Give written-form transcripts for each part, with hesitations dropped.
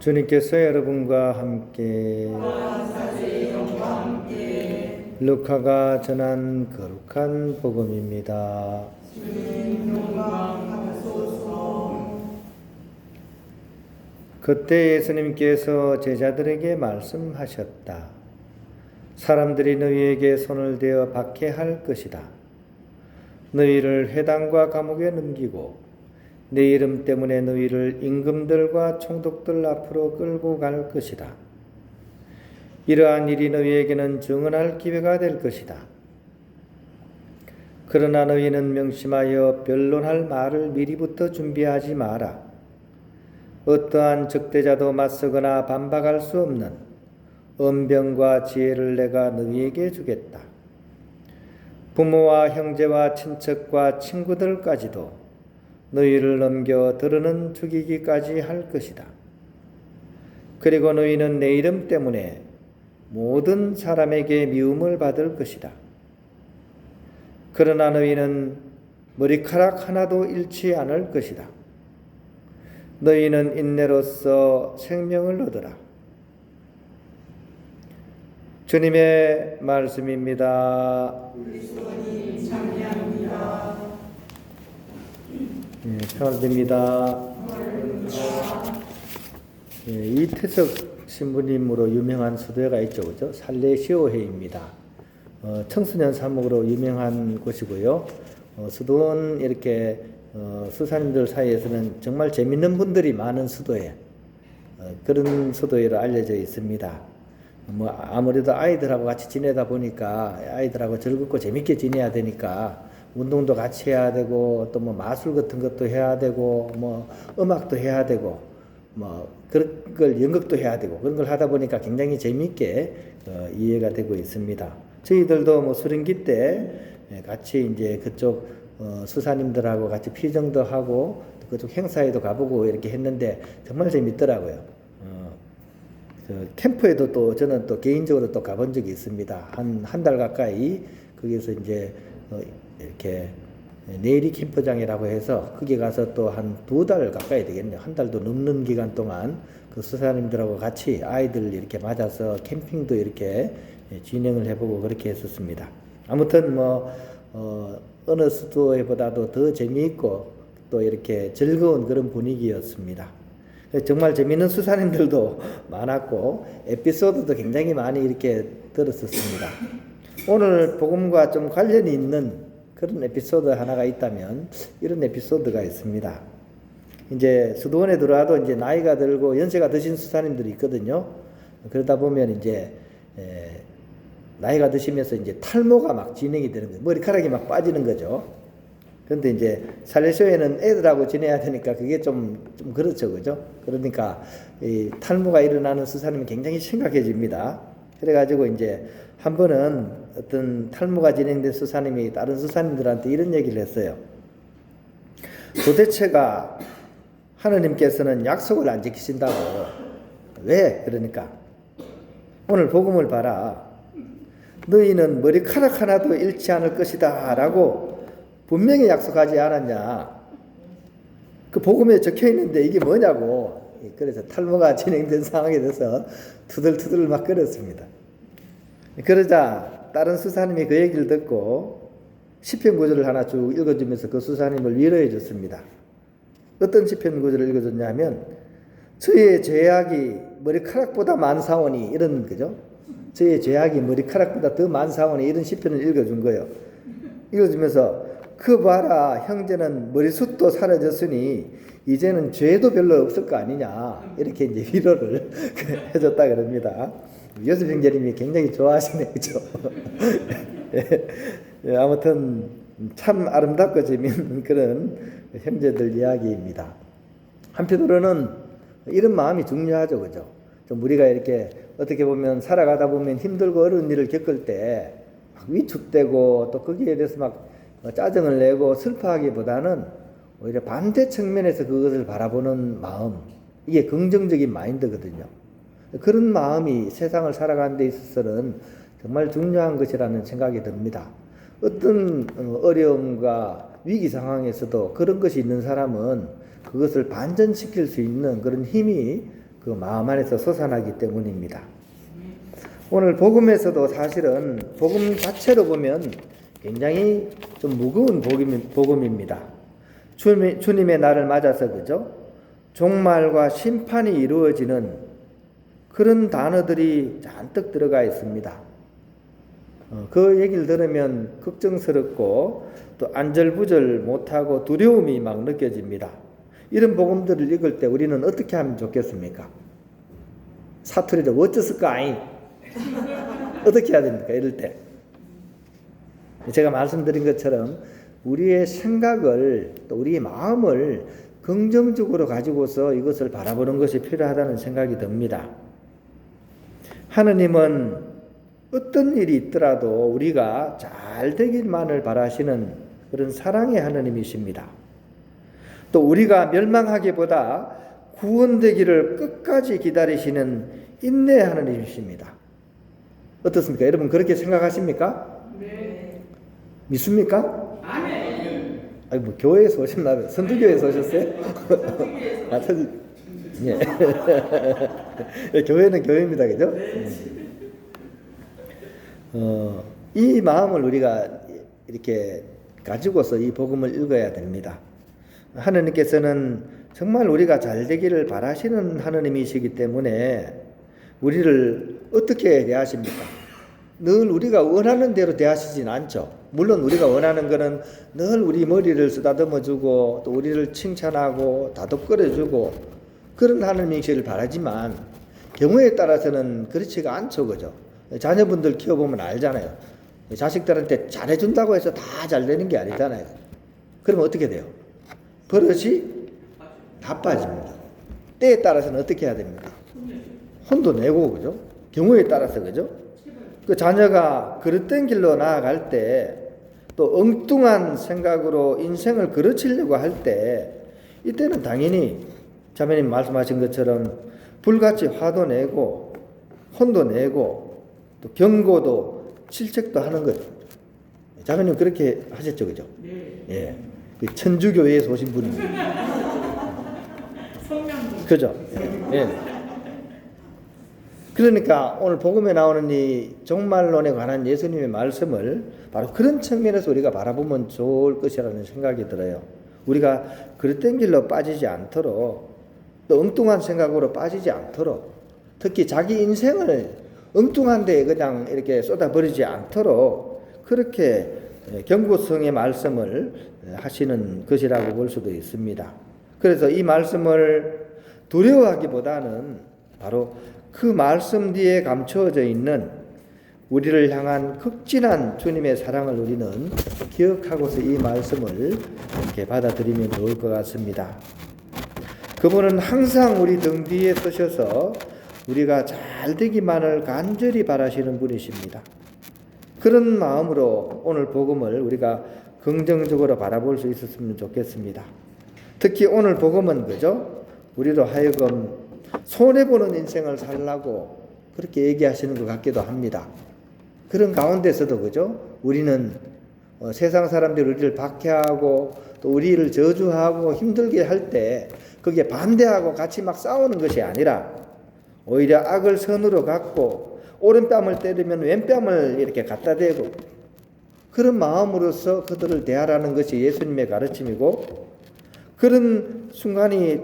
주님께서 여러분과 함께 루카가 전한 거룩한 복음입니다. 그때 예수님께서 제자들에게 말씀하셨다. 사람들이 너희에게 손을 대어 박해할 것이다. 너희를 회당과 감옥에 넘기고 내 이름 때문에 너희를 임금들과 총독들 앞으로 끌고 갈 것이다. 이러한 일이 너희에게는 증언할 기회가 될 것이다. 그러나 너희는 명심하여 변론할 말을 미리부터 준비하지 마라. 어떠한 적대자도 맞서거나 반박할 수 없는 언변과 지혜를 내가 너희에게 주겠다. 부모와 형제와 친척과 친구들까지도 너희를 넘겨 들으는 죽이기까지 할 것이다. 그리고 너희는 내 이름 때문에 모든 사람에게 미움을 받을 것이다. 그러나 너희는 머리카락 하나도 잃지 않을 것이다. 너희는 인내로써 생명을 얻으라. 주님의 말씀입니다. 그리스도님 찬양합니다. 평안됩니다. 이태석 신부님으로 유명한 수도회가 있죠, 그죠? 살레시오회입니다. 청소년 사목으로 유명한 곳이고요. 수도원 이렇게 수사님들 사이에서는 정말 재밌는 분들이 많은 수도회, 그런 수도회로 알려져 있습니다. 아무래도 아이들하고 같이 지내다 보니까 아이들하고 즐겁고 재밌게 지내야 되니까 운동도 같이 해야 되고 또 마술 같은 것도 해야 되고 음악도 해야 되고 그런 걸 연극도 해야 되고 그런 걸 하다 보니까 굉장히 재미있게 이해가 되고 있습니다. 저희들도 수련기 때 같이 이제 그쪽 수사님들하고 같이 피정도 하고 그쪽 행사에도 가보고 이렇게 했는데 정말 재밌더라고요. 캠프에도 또 저는 또 개인적으로 또 가본 적이 있습니다. 한 달 가까이 거기서 이제 이렇게 내리 캠프장이라고 해서 거기 가서 또 한 2달 가까이 되겠네요. 한 달도 넘는 기간 동안 그 수사님들하고 같이 아이들 이렇게 맞아서 캠핑도 이렇게 진행을 해보고 그렇게 했었습니다. 아무튼 어느 수도회보다도 더 재미있고 또 이렇게 즐거운 그런 분위기였습니다. 정말 재미있는 수사님들도 많았고 에피소드도 굉장히 많이 이렇게 들었었습니다. 오늘 복음과 좀 관련이 있는 그런 에피소드 하나가 있다면 이런 에피소드가 있습니다. 이제 수도원에 들어와도 이제 나이가 들고 연세가 드신 수사님들이 있거든요. 그러다 보면 이제 나이가 드시면서 이제 탈모가 막 진행이 되는 거예요. 머리카락이 막 빠지는 거죠. 그런데 이제 살레시오에는 애들하고 지내야 되니까 그게 좀 그렇죠, 그죠? 그러니까 이 탈모가 일어나는 수사님이 굉장히 심각해집니다. 그래가지고 이제 한 번은 어떤 탈모가 진행된 수사님이 다른 수사님들한테 이런 얘기를 했어요. 도대체가 하느님께서는 약속을 안 지키신다고. 왜? 그러니까 오늘 복음을 봐라. 너희는 머리카락 하나도 잃지 않을 것이다 라고 분명히 약속하지 않았냐. 그 복음에 적혀 있는데 이게 뭐냐고. 그래서 탈모가 진행된 상황에 대해서 투덜투덜 막 끓였습니다. 그러자 다른 수사님이 그 얘기를 듣고 시편 구절을 하나 쭉 읽어주면서 그 수사님을 위로해 줬습니다. 어떤 시편 구절을 읽어줬냐면 저의 죄악이 머리카락보다 많사오니 이런 거죠. 저의 죄악이 머리카락보다 더 많사오니 이런 시편을 읽어준 거예요. 읽어주면서 그 봐라 형제는 머리숱도 사라졌으니 이제는 죄도 별로 없을 거 아니냐 이렇게 이제 위로를 해줬다 그럽니다. 요셉 형제님이 굉장히 좋아하시네요, 그죠? 아무튼 참 아름답고 재미있는 그런 형제들 이야기입니다. 한편으로는 이런 마음이 중요하죠, 그죠? 좀 우리가 이렇게 어떻게 보면 살아가다 보면 힘들고 어려운 일을 겪을 때 막 위축되고 또 거기에 대해서 막 짜증을 내고 슬퍼하기보다는 오히려 반대 측면에서 그것을 바라보는 마음, 이게 긍정적인 마인드거든요. 그런 마음이 세상을 살아가는 데 있어서는 정말 중요한 것이라는 생각이 듭니다. 어떤 어려움과 위기 상황에서도 그런 것이 있는 사람은 그것을 반전시킬 수 있는 그런 힘이 그 마음 안에서 솟아나기 때문입니다. 오늘 복음에서도 사실은 복음 자체로 보면 굉장히 좀 무거운 복음입니다. 주님의 날을 맞아서 그죠? 종말과 심판이 이루어지는 그런 단어들이 잔뜩 들어가 있습니다. 그 얘기를 들으면 걱정스럽고 또 안절부절 못하고 두려움이 막 느껴집니다. 이런 복음들을 읽을 때 우리는 어떻게 하면 좋겠습니까? 사투리로 어쩌을까 아잉? 어떻게 해야 됩니까? 이럴 때 제가 말씀드린 것처럼 우리의 생각을 또 우리의 마음을 긍정적으로 가지고서 이것을 바라보는 것이 필요하다는 생각이 듭니다. 하느님은 어떤 일이 있더라도 우리가 잘 되길만을 바라시는 그런 사랑의 하느님이십니다. 또 우리가 멸망하기보다 구원되기를 끝까지 기다리시는 인내 하느님이십니다. 어떻습니까? 여러분 그렇게 생각하십니까? 네. 믿습니까? 아멘. 아니 뭐 교회에서 오셨나요? 선두교회에서 오셨어요? 아, 예. 교회는 교회입니다, 그죠? 이 마음을 우리가 이렇게 가지고서 이 복음을 읽어야 됩니다. 하느님께서는 정말 우리가 잘 되기를 바라시는 하느님이시기 때문에 우리를 어떻게 대하십니까? 늘 우리가 원하는 대로 대하시진 않죠. 물론 우리가 원하는 것은 늘 우리 머리를 쓰다듬어주고 또 우리를 칭찬하고 다독거려주고 그런 하느님이시길 바라지만 경우에 따라서는 그렇지가 않죠. 그죠? 자녀분들 키워보면 알잖아요. 자식들한테 잘해준다고 해서 다 잘 되는 게 아니잖아요. 그러면 어떻게 돼요? 버릇이 다 빠집니다. 때에 따라서는 어떻게 해야 됩니까? 혼도 내고, 그죠? 경우에 따라서, 그죠? 그 자녀가 그릇된 길로 나아갈 때, 또 엉뚱한 생각으로 인생을 그르치려고 할 때, 이때는 당연히 자매님 말씀하신 것처럼 불같이 화도 내고, 혼도 내고, 또 경고도, 질책도 하는 거죠. 자매님 그렇게 하셨죠, 그죠? 네. 예. 그 천주교회에서 오신 분입니다. 성명도. 그죠? 예. 그러니까 오늘 복음에 나오는 이 종말론에 관한 예수님의 말씀을 바로 그런 측면에서 우리가 바라보면 좋을 것이라는 생각이 들어요. 우리가 그릇된 길로 빠지지 않도록 또 엉뚱한 생각으로 빠지지 않도록 특히 자기 인생을 엉뚱한 데에 그냥 이렇게 쏟아버리지 않도록 그렇게 경고성의 말씀을 하시는 것이라고 볼 수도 있습니다. 그래서 이 말씀을 두려워하기보다는 바로 그 말씀 뒤에 감추어져 있는 우리를 향한 극진한 주님의 사랑을 우리는 기억하고서 이 말씀을 이렇게 받아들이면 좋을 것 같습니다. 그분은 항상 우리 등 뒤에 서셔서 우리가 잘 되기만을 간절히 바라시는 분이십니다. 그런 마음으로 오늘 복음을 우리가 긍정적으로 바라볼 수 있었으면 좋겠습니다. 특히 오늘 복음은 그죠? 우리로 하여금 손해보는 인생을 살라고 그렇게 얘기하시는 것 같기도 합니다. 그런 가운데서도 그죠? 우리는 세상 사람들이 우리를 박해하고 또 우리를 저주하고 힘들게 할 때 거기에 반대하고 같이 막 싸우는 것이 아니라 오히려 악을 선으로 갖고 오른뺨을 때리면 왼뺨을 이렇게 갖다 대고 그런 마음으로서 그들을 대하라는 것이 예수님의 가르침이고 그런 순간이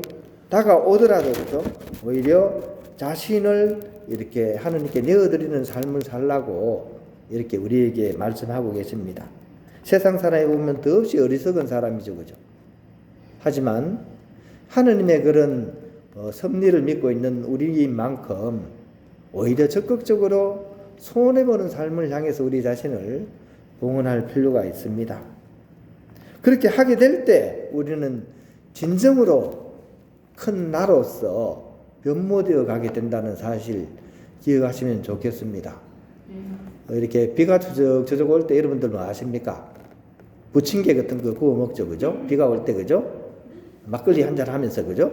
다가오더라도 그죠? 오히려 자신을 이렇게 하느님께 내어드리는 삶을 살라고 이렇게 우리에게 말씀하고 계십니다. 세상 사람이 보면 더없이 어리석은 사람이죠, 그죠? 하지만 하느님의 그런 섭리를 믿고 있는 우리인 만큼 오히려 적극적으로 손해보는 삶을 향해서 우리 자신을 봉헌할 필요가 있습니다. 그렇게 하게 될 때 우리는 진정으로 큰 나로서 변모되어 가게 된다는 사실 기억하시면 좋겠습니다. 이렇게 비가 추적 올 때 여러분들은 아십니까? 부침개 같은 거 구워 먹죠, 그죠? 비가 올 때, 그죠? 막걸리 한잔 하면서, 그죠?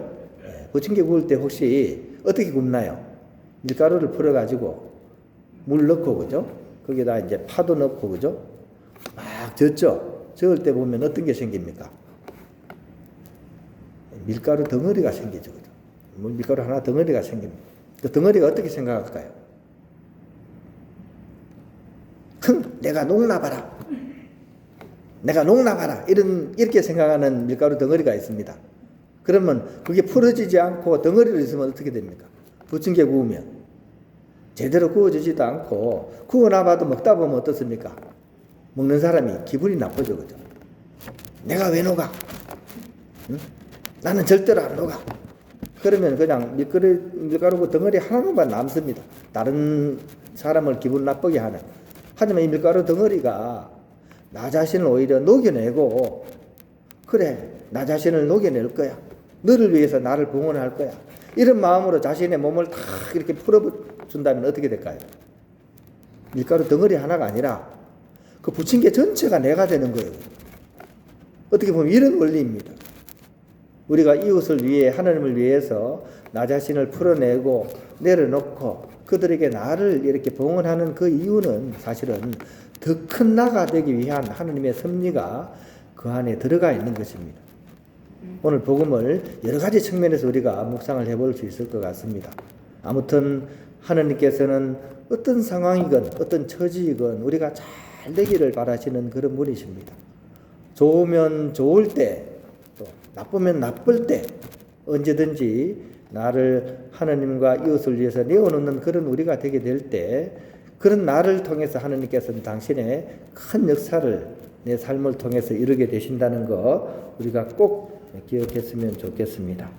부침개 구울 때 혹시 어떻게 굽나요? 밀가루를 풀어가지고 물 넣고, 그죠? 거기다 이제 파도 넣고, 그죠? 막 젓죠? 저을 때 보면 어떤 게 생깁니까? 밀가루 덩어리가 생기죠, 그죠? 밀가루 하나 덩어리가 생깁니다. 그 덩어리가 어떻게 생각할까요? 내가 농나봐라. 내가 농나봐라. 이렇게 생각하는 밀가루 덩어리가 있습니다. 그러면 그게 풀어지지 않고 덩어리로 있으면 어떻게 됩니까? 부침개 구우면 제대로 구워지지도 않고 구워놔봐도 먹다 보면 어떻습니까? 먹는 사람이 기분이 나쁘죠. 그죠? 내가 왜 녹아? 응? 나는 절대로 안 녹아. 그러면 그냥 밀가루 덩어리 하나만 남습니다. 다른 사람을 기분 나쁘게 하는. 하지만 이 밀가루 덩어리가 나 자신을 오히려 녹여내고, 그래, 나 자신을 녹여낼 거야. 너를 위해서 나를 봉헌할 거야. 이런 마음으로 자신의 몸을 다 이렇게 풀어준다면 어떻게 될까요? 밀가루 덩어리 하나가 아니라 그 부침개 전체가 내가 되는 거예요. 어떻게 보면 이런 원리입니다. 우리가 이웃을 위해, 하나님을 위해서 나 자신을 풀어내고 내려놓고 그들에게 나를 이렇게 봉헌하는 그 이유는 사실은 더 큰 나가 되기 위한 하나님의 섭리가 그 안에 들어가 있는 것입니다. 오늘 복음을 여러 가지 측면에서 우리가 묵상을 해볼 수 있을 것 같습니다. 아무튼 하나님께서는 어떤 상황이건 어떤 처지이건 우리가 잘 되기를 바라시는 그런 분이십니다. 좋으면 좋을 때, 또 나쁘면 나쁠 때 언제든지 나를 하나님과 이웃을 위해서 내어놓는 그런 우리가 되게 될 때, 그런 나를 통해서 하나님께서는 당신의 큰 역사를 내 삶을 통해서 이루게 되신다는 거 우리가 꼭 기억했으면 좋겠습니다.